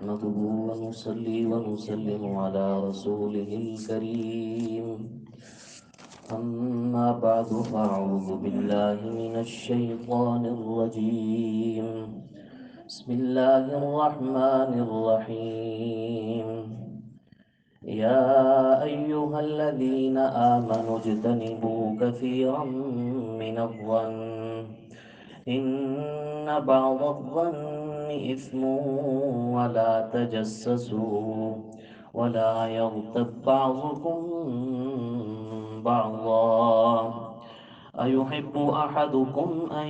نحمده ونصلي ونسلم على رسوله الكريم. أما بعد فأعوذ بالله من الشيطان الرجيم. بسم الله الرحمن الرحيم. يا أيها الذين آمنوا اجتنبوا كثيرا من الظن إن بعض الظن إثم ولا تجسسوا ولا يغتب بعضكم بعضا أيحب أحدكم أن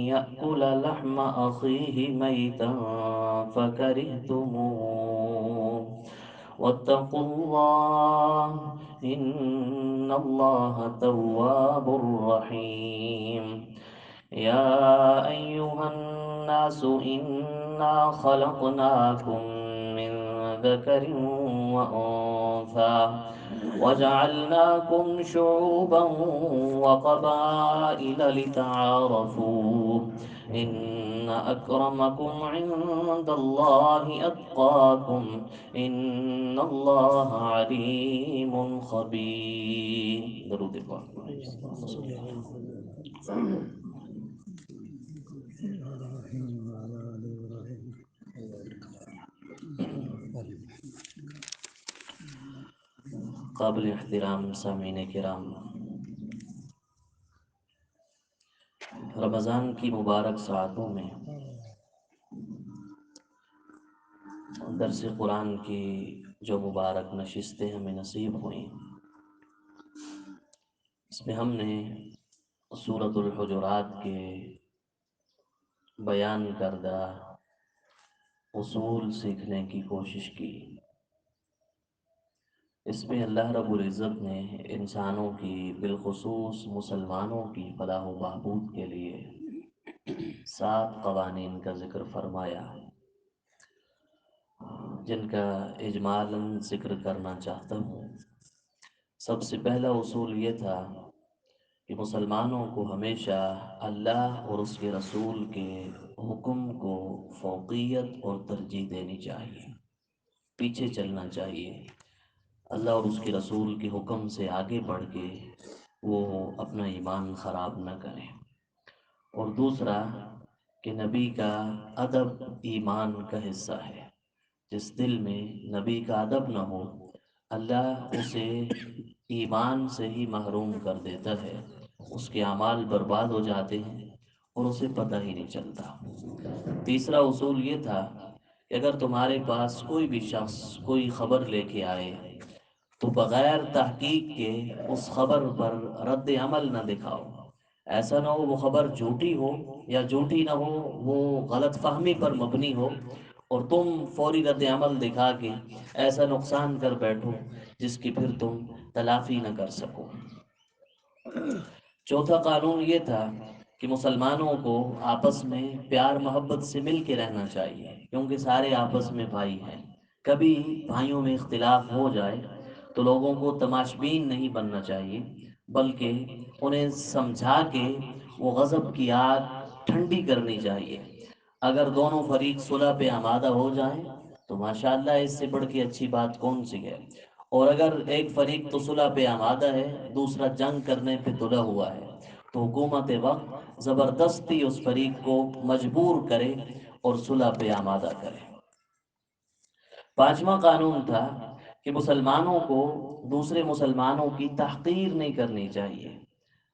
يأكل لحم أخيه ميتا فكرهتموه واتقوا الله إن الله تواب رحيم. يا أيها الناس إنا خلقناكم من ذكر وأنثى وجعلناكم شعوبا وقبائل لتعارفوا إن أكرمكم عند الله أتقاكم إن الله عليم خبير. درود پاک پڑھیں. اللهم صل على قابل احترام سامعین کرام، رمضان کی مبارک ساعتوں میں درس قرآن کی جو مبارک نشستیں ہمیں نصیب ہوئیں، اس میں ہم نے سورۃ الحجرات کے بیان کردہ اصول سیکھنے کی کوشش کی۔ اس میں اللہ رب العزت نے انسانوں کی، بالخصوص مسلمانوں کی فلاح و بہبود کے لیے 7 قوانین کا ذکر فرمایا، جن کا اجمالاً ذکر کرنا چاہتا ہوں۔ سب سے پہلا اصول یہ تھا کہ مسلمانوں کو ہمیشہ اللہ اور اس کے رسول کے حکم کو فوقیت اور ترجیح دینی چاہیے، پیچھے چلنا چاہیے۔ اللہ اور اس کے رسول کے حکم سے آگے بڑھ کے وہ اپنا ایمان خراب نہ کریں۔ اور دوسرا کہ نبی کا ادب ایمان کا حصہ ہے۔ جس دل میں نبی کا ادب نہ ہو، اللہ اسے ایمان سے ہی محروم کر دیتا ہے، اس کے اعمال برباد ہو جاتے ہیں اور اسے پتہ ہی نہیں چلتا۔ تیسرا اصول یہ تھا کہ اگر تمہارے پاس کوئی بھی شخص کوئی خبر لے کے آئے تو بغیر تحقیق کے اس خبر پر رد عمل نہ دکھاؤ۔ ایسا نہ ہو وہ خبر جھوٹی ہو، یا جھوٹی نہ ہو وہ غلط فہمی پر مبنی ہو اور تم فوری رد عمل دکھا کے ایسا نقصان کر بیٹھو جس کی پھر تم تلافی نہ کر سکو۔ چوتھا قانون یہ تھا کہ مسلمانوں کو آپس میں پیار محبت سے مل کے رہنا چاہیے، کیونکہ سارے آپس میں بھائی ہیں۔ کبھی بھائیوں میں اختلاف ہو جائے تو لوگوں کو تماشبین نہیں بننا چاہیے، بلکہ انہیں سمجھا کے وہ غضب کی آگ ٹھنڈی کرنی چاہیے۔ اگر دونوں فریق صلح پہ آمادہ ہو جائیں تو ماشاءاللہ اس سے بڑھ کے اچھی بات کون سی ہے۔ اور اگر ایک فریق تو صلح پہ آمادہ ہے، دوسرا جنگ کرنے پہ تلا ہوا ہے، تو حکومت وقت زبردستی اس فریق کو مجبور کرے اور صلح پہ آمادہ کرے۔ پانچواں قانون تھا کہ مسلمانوں کو دوسرے مسلمانوں کی تحقیر نہیں کرنی چاہیے،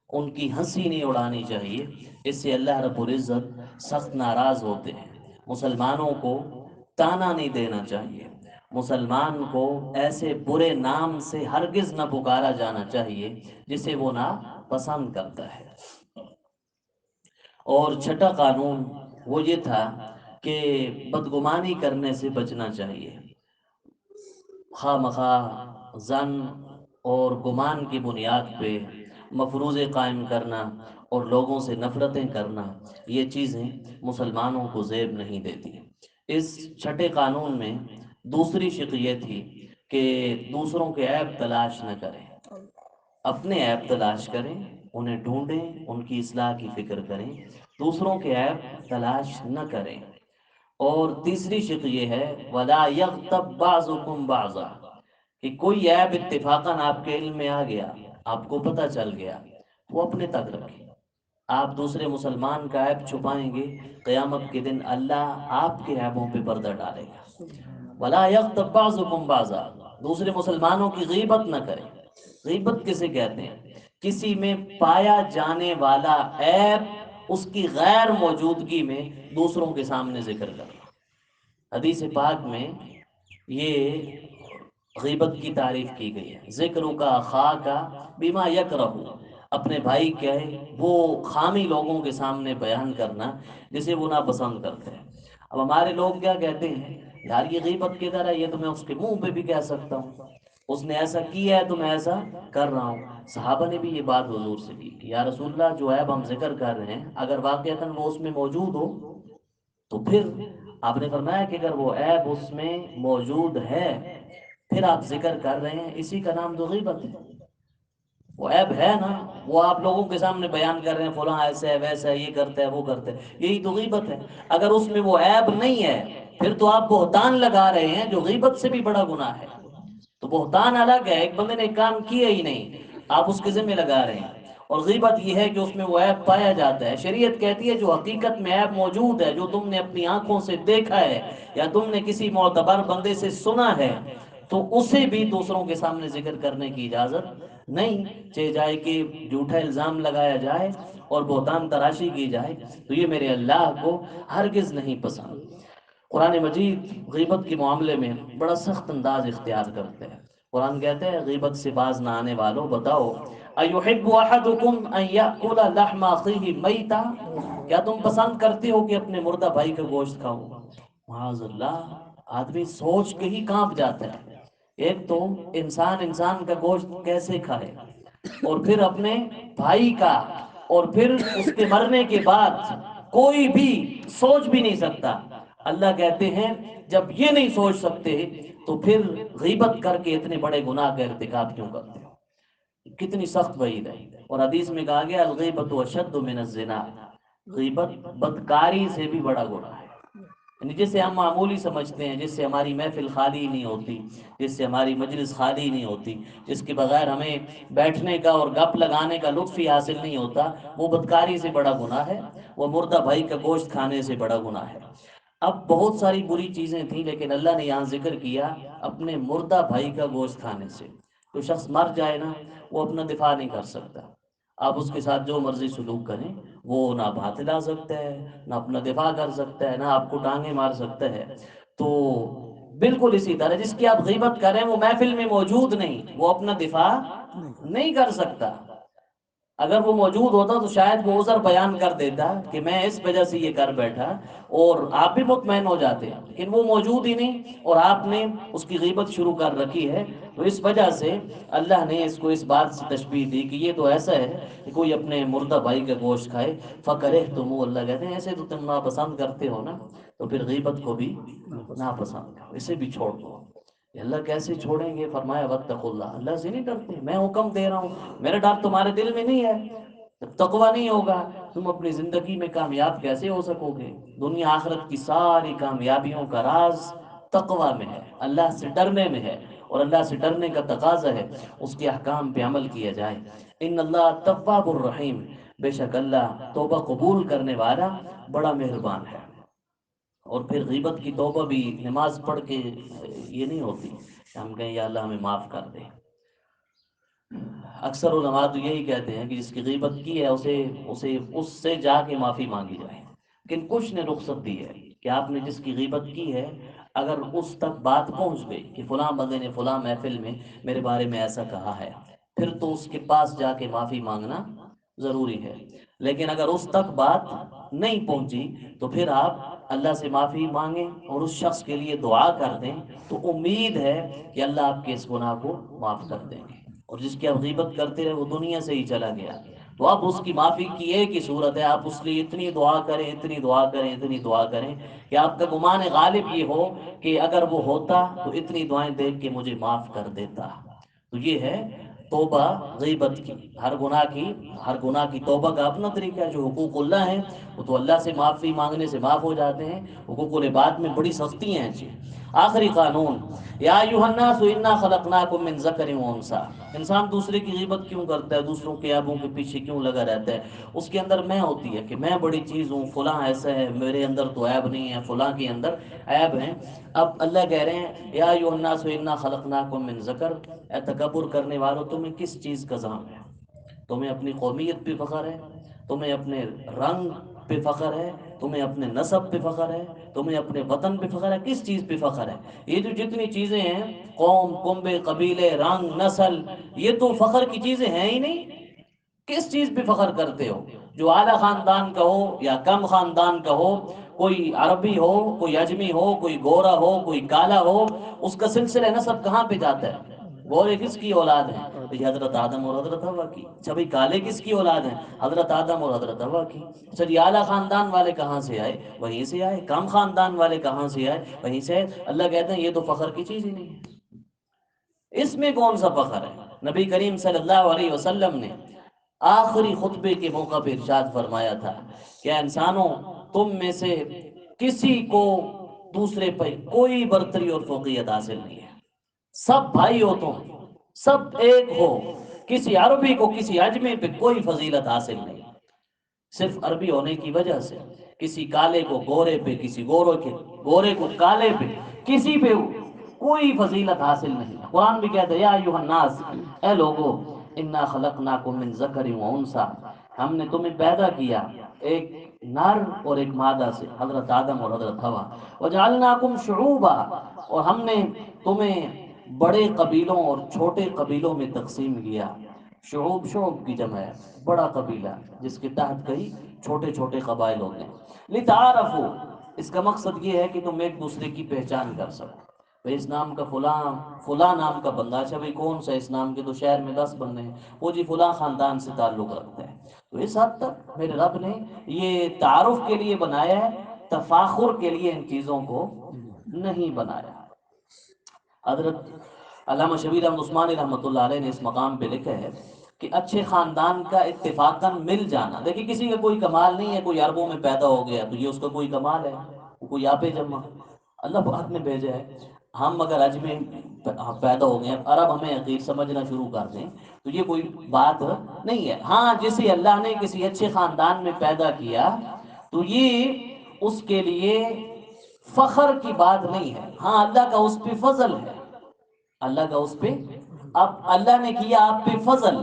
ان کی ہنسی نہیں اڑانی چاہیے، اس سے اللہ رب العزت سخت ناراض ہوتے ہیں۔ مسلمانوں کو تانا نہیں دینا چاہیے، مسلمان کو ایسے برے نام سے ہرگز نہ پکارا جانا چاہیے جسے وہ نہ پسند کرتا ہے۔ اور چھٹا قانون وہ یہ تھا کہ بدگمانی کرنے سے بچنا چاہیے۔ خواہ مخواہ ظن اور گمان کی بنیاد پہ مفروضے قائم کرنا اور لوگوں سے نفرتیں کرنا، یہ چیزیں مسلمانوں کو زیب نہیں دیتی۔ اس چھٹے قانون میں دوسری شق یہ تھی کہ دوسروں کے عیب تلاش نہ کریں، اپنے عیب تلاش کریں، انہیں ڈھونڈیں، ان کی اصلاح کی فکر کریں، دوسروں کے عیب تلاش نہ کریں۔ اور تیسری شق یہ ہے وَلَا يَغْتَبْ بَعْضُكُمْ بَعْضًا، کہ کوئی عیب اتفاقاً آپ کے علم میں آ گیا، آپ کو پتہ چل گیا، وہ اپنے تک رکھیں۔ آپ دوسرے مسلمان کا عیب چھپائیں گے، قیامت کے دن اللہ آپ کے عیبوں پہ پردہ ڈالے گا۔ وَلَا يَغْتَبْ بَعْضُكُمْ بَعْضًا، دوسرے مسلمانوں کی غیبت نہ کریں۔ غیبت کسے کہتے ہیں؟ کسی میں پایا جانے والا عیب اس کی غیر موجودگی میں دوسروں کے سامنے ذکر کرنا۔ حدیث پاک میں یہ غیبت کی تعریف کی گئی ہے، ذکر کا خواہ کا بما یکرہ، اپنے بھائی کے وہ خامی لوگوں کے سامنے بیان کرنا جسے وہ ناپسند کرتے ہیں۔ اب ہمارے لوگ کیا کہتے ہیں، یار یہ غیبت کدھر ہے، یہ تو میں اس کے منہ پہ بھی کہہ سکتا ہوں، اس نے ایسا کیا ہے تو میں ایسا کر رہا ہوں۔ صحابہ نے بھی یہ بات حضور سے کی کہ یا رسول اللہ، جو عیب ہم ذکر کر رہے ہیں اگر واقعتاً وہ اس میں موجود ہو تو پھر آپ نے فرمایا کہ اگر وہ عیب اس میں موجود ہے پھر آپ ذکر کر رہے ہیں، اسی کا نام تو غیبت ہے۔ وہ عیب ہے نا، وہ آپ لوگوں کے سامنے بیان کر رہے ہیں فلاں ایسا ہے ویسا ہے، یہ کرتا ہے وہ کرتا ہے، یہی تو غیبت ہے۔ اگر اس میں وہ عیب نہیں ہے پھر تو آپ بہتان لگا رہے ہیں جو غیبت سے بھی بڑا گناہ ہے۔ تو بہتان الگ ہے، ایک بندے نے کام کیا ہی نہیں، آپ اس کے ذمہ لگا رہے ہیں، اور غیبت یہ ہے کہ اس میں وہ عیب پایا جاتا ہے۔ شریعت کہتی ہے جو حقیقت میں عیب موجود ہے، جو تم نے اپنی آنکھوں سے دیکھا ہے یا تم نے کسی معتبر بندے سے سنا ہے، تو اسے بھی دوسروں کے سامنے ذکر کرنے کی اجازت نہیں، چاہے جائے کہ جھوٹا الزام لگایا جائے اور بہتان تراشی کی جائے، تو یہ میرے اللہ کو ہرگز نہیں پسند۔ قرآن مجید غیبت کے معاملے میں بڑا سخت انداز اختیار کرتے ہیں۔ قرآن کہتے ہیں غیبت سے باز نہ آنے والوں بتاؤ، ایحب احدکم ان یاکل لحم اخیہ میتا، کیا تم پسند کرتے ہو کہ اپنے مردہ بھائی کا گوشت کھاؤ؟ معاذ اللہ، آدمی سوچ کے ہی کانپ جاتا ہے۔ ایک تو انسان کا گوشت کیسے کھائے، اور پھر اپنے بھائی کا، اور پھر اس کے مرنے کے بعد کوئی بھی سوچ بھی نہیں سکتا۔ اللہ کہتے ہیں جب یہ نہیں سوچ سکتے تو پھر غیبت کر کے اتنے بڑے گناہ کا ارتکاب کیوں کرتے ہو؟ کتنی سخت وعید ہے۔ اور حدیث میں کہا گیا الغیبت اشد من الزنا، غیبت بدکاری سے بھی بڑا گناہ ہے۔ یعنی جسے ہم معمولی سمجھتے ہیں، جس سے ہماری محفل خالی نہیں ہوتی، جس سے ہماری مجلس خالی نہیں ہوتی، جس کے بغیر ہمیں بیٹھنے کا اور گپ لگانے کا لطف ہی حاصل نہیں ہوتا، وہ بدکاری سے بڑا گناہ ہے، وہ مردہ بھائی کا گوشت کھانے سے بڑا گناہ ہے۔ اب بہت ساری بری چیزیں تھیں لیکن اللہ نے یہاں ذکر کیا اپنے مردہ بھائی کا گوشت کھانے سے۔ تو شخص مر جائے نا، وہ اپنا دفاع نہیں کر سکتا، آپ اس کے ساتھ جو مرضی سلوک کریں، وہ نہ بات لا سکتا ہے، نہ اپنا دفاع کر سکتا ہے، نہ آپ کو ٹانگیں مار سکتا ہے۔ تو بالکل اسی طرح جس کی آپ غیبت کریں وہ محفل میں موجود نہیں، وہ اپنا دفاع نہیں کر سکتا۔ اگر وہ موجود ہوتا تو شاید وہ عذر بیان کر دیتا کہ میں اس وجہ سے یہ کر بیٹھا، اور آپ بھی مطمئن ہو جاتے، لیکن وہ موجود ہی نہیں اور آپ نے اس کی غیبت شروع کر رکھی ہے۔ تو اس وجہ سے اللہ نے اس کو اس بات سے تشبیہ دی کہ یہ تو ایسا ہے کہ کوئی اپنے مردہ بھائی کا گوشت کھائے، فَكَرِهْتُمُوهُ، اللہ کہتے ہیں ایسے تو تم ناپسند کرتے ہو نا، تو پھر غیبت کو بھی ناپسند کرو، اسے بھی چھوڑ دو۔ اللہ کیسے چھوڑیں گے؟ فرمایا وَاتَّقُوا اللَّهَ، اللہ سے نہیں ڈرتے، میں حکم دے رہا ہوں، میرا ڈر تمہارے دل میں نہیں ہے۔ جب تقوی نہیں ہوگا تم اپنی زندگی میں کامیاب کیسے ہو سکو گے؟ دنیا آخرت کی ساری کامیابیوں کا راز تقوی میں ہے، اللہ سے ڈرنے میں ہے، اور اللہ سے ڈرنے کا تقاضا ہے اس کے احکام پہ عمل کیا جائے۔ ان اللہ تواب الرحیم، بے شک اللہ توبہ قبول کرنے والا بڑا مہربان ہے۔ اور پھر غیبت کی توبہ بھی نماز پڑھ کے یہ نہیں ہوتی کہ ہم کہیں یا اللہ ہمیں معاف کر دے۔ اکثر علماء تو یہی کہتے ہیں کہ جس کی غیبت کی ہے اسے اس سے جا کے معافی مانگی جائے، لیکن کچھ نے رخصت دی ہے کہ آپ نے جس کی غیبت کی ہے اگر اس تک بات پہنچ گئی کہ فلاں بندے نے فلاں محفل میں میرے بارے میں ایسا کہا ہے، پھر تو اس کے پاس جا کے معافی مانگنا ضروری ہے۔ لیکن اگر اس تک بات نہیں پہنچی تو پھر آپ اللہ سے معافی مانگیں اور اس شخص کے لیے دعا کر دیں، تو امید ہے کہ اللہ آپ کے اس گناہ کو معاف کر دیں گے۔ اور جس کی آپ غیبت کرتے رہے وہ دنیا سے ہی چلا گیا، تو اب اس کی معافی کی ایک ہی صورت ہے، آپ اس لیے اتنی دعا کریں، اتنی دعا کریں، اتنی دعا کریں کہ آپ کا گمان غالب یہ ہو کہ اگر وہ ہوتا تو اتنی دعائیں دیکھ کے مجھے معاف کر دیتا۔ تو یہ ہے توبہ غیبت کی، ہر گناہ کی توبہ کا اپنا طریقہ ہے۔ جو حقوق اللہ ہیں وہ تو اللہ سے معافی مانگنے سے معاف ہو جاتے ہیں، حقوق العباد میں بڑی سختی ہیں جی۔ آخری قانون، یا ایھا الناس انا خلقناکم من ذکر و انثی۔ انسان دوسرے کی غیبت کیوں کرتا ہے، دوسروں کے عیبوں کے پیچھے کیوں لگا رہتا ہے؟ اس کے اندر میں ہوتی ہے کہ میں بڑی چیز ہوں، فلاں ایسا ہے، میرے اندر تو عیب نہیں ہے، فلاں کے اندر عیب ہیں۔ اب اللہ کہہ رہے ہیں یا ایھا الناس انا خلقناکم من ذکر، اے تکبر کرنے والوں تمہیں کس چیز کا ذہن ہے؟ تمہیں اپنی قومیت پہ فخر ہے، تمہیں اپنے رنگ پہ فخر ہے، تمہیں اپنے نسب پہ فخر ہے، تمہیں اپنے وطن پہ فخر ہے، کس چیز پہ فخر ہے؟ یہ جو جتنی چیزیں ہیں، قوم، کنبے، قبیلے، رنگ، نسل، یہ تو فخر کی چیزیں ہیں ہی نہیں۔ کس چیز پہ فخر کرتے ہو؟ جو اعلیٰ خاندان کا ہو یا کم خاندان کا ہو، کوئی عربی ہو، کوئی اجمی ہو، کوئی گورا ہو، کوئی کالا ہو، اس کا سلسلہ نسب کہاں پہ جاتا ہے؟ گورے کس کی اولاد ہیں؟ تو یہ حضرت آدم اور حضرت حوا کی۔ اچھا بھائی کالے کس کی اولاد ہیں؟ حضرت آدم اور حضرت حوا کی۔ اچھا جی اعلیٰ خاندان والے کہاں سے آئے؟ وہیں سے آئے۔ کم خاندان والے کہاں سے آئے؟ وہیں سے آئے۔ اللہ کہتے ہیں یہ تو فخر کی چیز ہی نہیں ہے۔ اس میں کون سا فخر ہے؟ نبی کریم صلی اللہ علیہ وسلم نے آخری خطبے کے موقع پہ ارشاد فرمایا تھا کہ اے انسانوں، تم میں سے کسی کو دوسرے پہ کوئی برتری اور فوقیت حاصل نہیں ہے، سب بھائی ہو تم، سب ایک ہو، کسی عربی کو کسی اجمی پہ کوئی فضیلت حاصل نہیں، صرف عربی ہونے کی وجہ سے کسی کالے کو گورے پہ، کسی گورے کو کالے پہ، کسی پہ کوئی فضیلت حاصل نہیں ہے۔ قرآن بھی کہتا ہے یا ایھا الناس، اے لوگو، انا خلقناکم من ذکر و انثی، ہم نے تمہیں پیدا کیا ایک نر اور ایک مادہ سے، حضرت آدم اور حضرت حوا، وجعلناکم شعوبا، اور ہم نے تمہیں بڑے قبیلوں اور چھوٹے قبیلوں میں تقسیم کیا۔ شعوب، شعوب کی جمع ہے، بڑا قبیلہ جس کے تحت کئی چھوٹے چھوٹے قبائل ہوتے ہیں۔ لتعارفوا، اس کا مقصد یہ ہے کہ تم ایک دوسرے کی پہچان کر سکو۔ بھئی اس نام کا فلاں، فلاں نام کا بندہ، اچھا بھئی کون سا اس نام کے؟ تو شہر میں 10 بندے ہیں، وہ جی فلاں خاندان سے تعلق رکھتے ہیں۔ تو اس حد تک میرے رب نے یہ تعارف کے لیے بنایا ہے، تفاخر کے لیے ان چیزوں کو نہیں بنایا۔ حضرت علامہ شبیر احمد عثمانی رحمۃ اللہ علیہ نے اس مقام پہ لکھا ہے کہ اچھے خاندان کا اتفاقاً مل جانا، دیکھیں کسی کا کوئی کمال نہیں ہے، کوئی عربوں میں پیدا ہو گیا تو یہ اس کا کوئی کمال ہے، وہ کوئی آپ جمع، اللہ پاک نے بھیجا ہے۔ ہم اگر اجمی پیدا ہو گئے ہیں، عرب ہمیں حقیر سمجھنا شروع کر دیں تو یہ کوئی بات نہیں ہے۔ ہاں جسے اللہ نے کسی اچھے خاندان میں پیدا کیا تو یہ اس کے لیے فخر کی بات نہیں ہے، ہاں اللہ کا اس پہ فضل ہے، اللہ کا اس پہ، اب اللہ نے کیا آپ پہ فضل،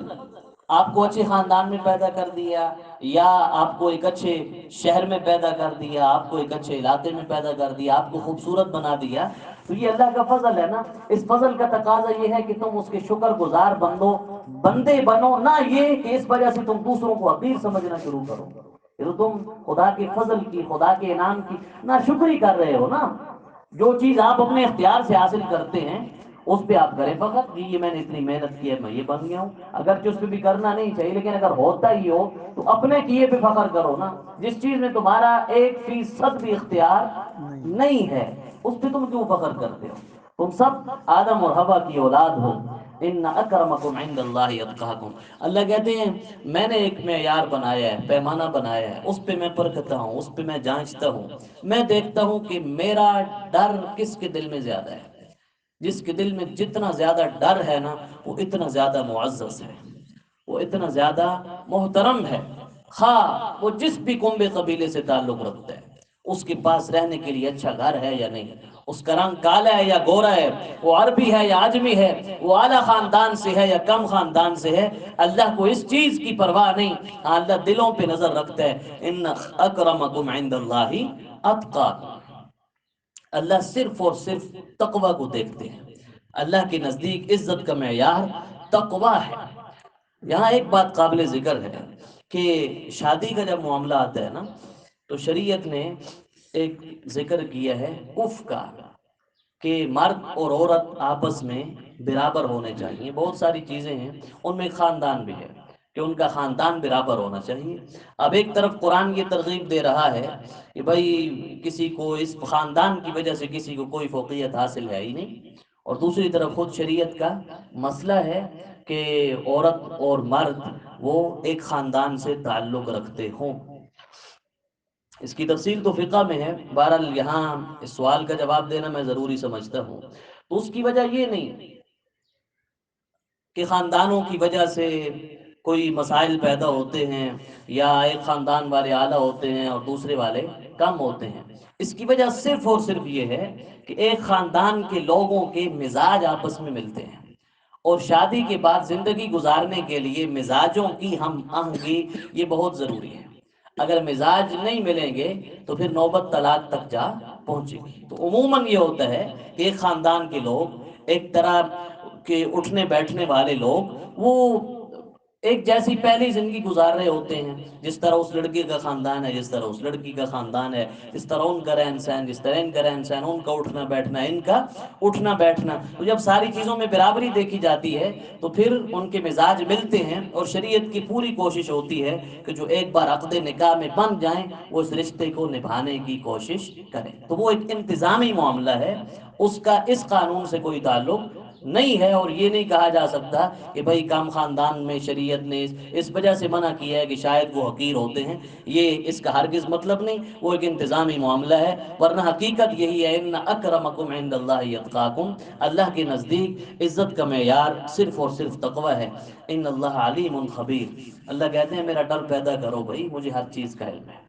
آپ کو اچھے خاندان میں پیدا کر دیا، یا آپ کو ایک اچھے شہر میں پیدا کر دیا، آپ کو ایک اچھے علاقے میں پیدا کر دیا، آپ کو خوبصورت بنا دیا، تو یہ اللہ کا فضل ہے نا۔ اس فضل کا تقاضا یہ ہے کہ تم اس کے شکر گزار بندے بنو، نہ یہ کہ اس وجہ سے تم دوسروں کو حقیر سمجھنا شروع کرو۔ یہ تو تم خدا کے فضل کی، خدا کے انعام کی ناشکری کر رہے ہو نا۔ جو چیز آپ اپنے اختیار سے حاصل کرتے ہیں اس پہ آپ کریں فخر، جی یہ میں نے اتنی محنت کی ہے، میں یہ بن گیا ہوں، اگرچہ اس پہ بھی کرنا نہیں چاہیے، لیکن اگر ہوتا ہی ہو تو اپنے کیے پہ فخر کرو نا۔ جس چیز میں تمہارا 1% بھی اختیار نہیں ہے اس پہ تم کیوں فخر کرتے ہو؟ تم سب آدم اور حوا کی اولاد ہو۔ ان اکرمکم عند اللہ اتقاکم، اللہ کہتے ہیں میں نے ایک معیار بنایا ہے، پیمانہ بنایا ہے، اس پہ میں پرکھتا ہوں، اس پہ میں جانچتا ہوں، میں دیکھتا ہوں کہ میرا ڈر کس کے دل میں زیادہ ہے۔ جس کے دل میں جتنا زیادہ ڈر ہے نا وہ اتنا زیادہ معزز ہے، وہ اتنا زیادہ محترم ہے، خواہ وہ جس بھی کنبے قبیلے سے تعلق رکھتا ہے، اس کے پاس رہنے کے لیے اچھا گھر ہے یا نہیں، اس کا رنگ کالا ہے یا گورا ہے، وہ عربی ہے یا عجمی ہے، وہ اعلیٰ خاندان سے ہے یا کم خاندان سے ہے، اللہ کو اس چیز کی پرواہ نہیں۔ ہاں اللہ دلوں پہ نظر رکھتا ہے، ان اکرمکم عند اللہ اتقاکم، اللہ صرف اور صرف تقوی کو دیکھتے ہیں۔ اللہ کے نزدیک عزت کا معیار تقوی ہے۔ یہاں ایک بات قابل ذکر ہے کہ شادی کا جب معاملہ آتا ہے نا تو شریعت نے ایک ذکر کیا ہے کف کا، کہ مرد اور عورت آپس میں برابر ہونے چاہیے۔ بہت ساری چیزیں ہیں، ان میں خاندان بھی ہے کہ ان کا خاندان برابر ہونا چاہیے۔ اب ایک طرف قرآن یہ ترغیب دے رہا ہے کہ بھائی کسی کو اس خاندان کی وجہ سے کسی کو کوئی فوقیت حاصل ہے ہی نہیں، اور دوسری طرف خود شریعت کا مسئلہ ہے کہ عورت اور مرد وہ ایک خاندان سے تعلق رکھتے ہوں. اس کی تفصیل تو فقہ میں ہے، بہرحال یہاں اس سوال کا جواب دینا میں ضروری سمجھتا ہوں. تو اس کی وجہ یہ نہیں کہ خاندانوں کی وجہ سے کوئی مسائل پیدا ہوتے ہیں یا ایک خاندان والے اعلیٰ ہوتے ہیں اور دوسرے والے کم ہوتے ہیں. اس کی وجہ صرف اور صرف یہ ہے کہ ایک خاندان کے لوگوں کے مزاج آپس میں ملتے ہیں، اور شادی کے بعد زندگی گزارنے کے لیے مزاجوں کی ہم آہنگی یہ بہت ضروری ہے. اگر مزاج نہیں ملیں گے تو پھر نوبت طلاق تک جا پہنچے گی. تو عموماً یہ ہوتا ہے کہ ایک خاندان کے لوگ، ایک طرح کے اٹھنے بیٹھنے والے لوگ، وہ ایک جیسی پہلی زندگی گزار رہے ہوتے ہیں. جس طرح اس لڑکے کا خاندان ہے، جس طرح اس لڑکی کا خاندان ہے، جس طرح ان کا رہن سہن، جس طرح ان کا رہن سہن، ان کا اٹھنا بیٹھنا، ان کا اٹھنا بیٹھنا. تو جب ساری چیزوں میں برابری دیکھی جاتی ہے تو پھر ان کے مزاج ملتے ہیں، اور شریعت کی پوری کوشش ہوتی ہے کہ جو ایک بار عقد نکاح میں بن جائیں وہ اس رشتے کو نبھانے کی کوشش کریں. تو وہ ایک انتظامی معاملہ ہے، اس کا اس قانون سے کوئی تعلق نہیں ہے. اور یہ نہیں کہا جا سکتا کہ بھائی کم خاندان میں شریعت نے اس وجہ سے منع کیا ہے کہ شاید وہ حقیر ہوتے ہیں. یہ اس کا ہرگز مطلب نہیں، وہ ایک انتظامی معاملہ ہے. ورنہ حقیقت یہی ہے، ان اکرمکم عند اللہ یتقاکم، اللہ کے نزدیک عزت کا معیار صرف اور صرف تقوی ہے. ان اللہ علیم خبیر، اللہ کہتے ہیں میرا ڈر پیدا کرو بھائی، مجھے ہر چیز کا علم ہے.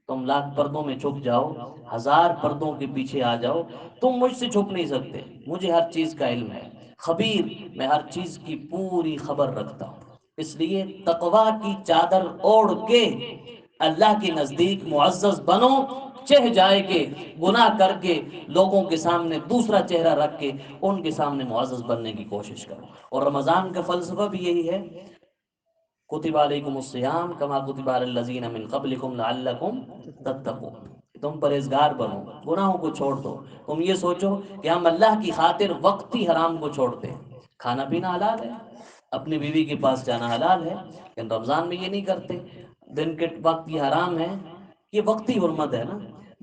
تم لاکھ پردوں میں چھپ جاؤ، ہزار پردوں کے پیچھے آ جاؤ، تم مجھ سے چھپ نہیں سکتے، مجھے ہر چیز کا علم ہے. خبیر، میں ہر چیز کی پوری خبر رکھتا ہوں. اس لیے تقوی کی چادر اوڑھ کے اللہ کے نزدیک معزز بنو، چہ جائے کہ گناہ کر کے لوگوں کے سامنے دوسرا چہرہ رکھ کے ان کے سامنے معزز بننے کی کوشش کرو. اور رمضان کا فلسفہ بھی یہی ہے، کتب علیکم الصیام کما کتب علی الذین من قبلکم لعلکم تتقون. تم پرہیزگار بنو، گناہوں کو چھوڑ دو. تم یہ سوچو کہ ہم اللہ کی خاطر وقتی حرام کو چھوڑتے ہیں. کھانا پینا حلال ہے، اپنی بیوی کے پاس جانا حلال ہے، لیکن رمضان میں یہ نہیں کرتے. دن کے وقت یہ حرام ہے، یہ وقتی حرمت ہے نا.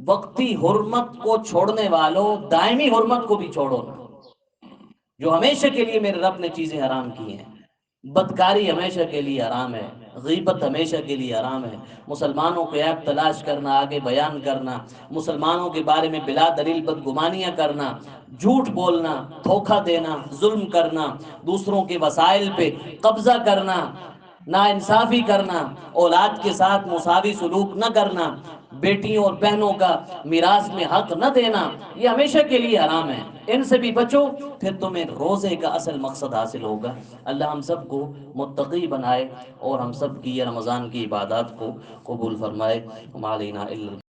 وقتی حرمت کو چھوڑنے والوں دائمی حرمت کو بھی چھوڑو نا. جو ہمیشہ کے لیے میرے رب نے چیزیں حرام کی ہیں، بدکاری ہمیشہ کے لیے حرام ہے، غیبت ہمیشہ کے لیے حرام ہے، مسلمانوں کو عیب تلاش کرنا، آگے بیان کرنا، مسلمانوں کے بارے میں بلا دلیل بدگمانیاں کرنا، جھوٹ بولنا، دھوکہ دینا، ظلم کرنا، دوسروں کے وسائل پہ قبضہ کرنا، ناانصافی کرنا، اولاد کے ساتھ مساوی سلوک نہ کرنا، بیٹیوں اور بہنوں کا میراث میں حق نہ دینا، یہ ہمیشہ کے لیے حرام ہے. ان سے بھی بچو، پھر تمہیں روزے کا اصل مقصد حاصل ہوگا. اللہ ہم سب کو متقی بنائے اور ہم سب کی یہ رمضان کی عبادات کو قبول فرمائے. وما علینا الا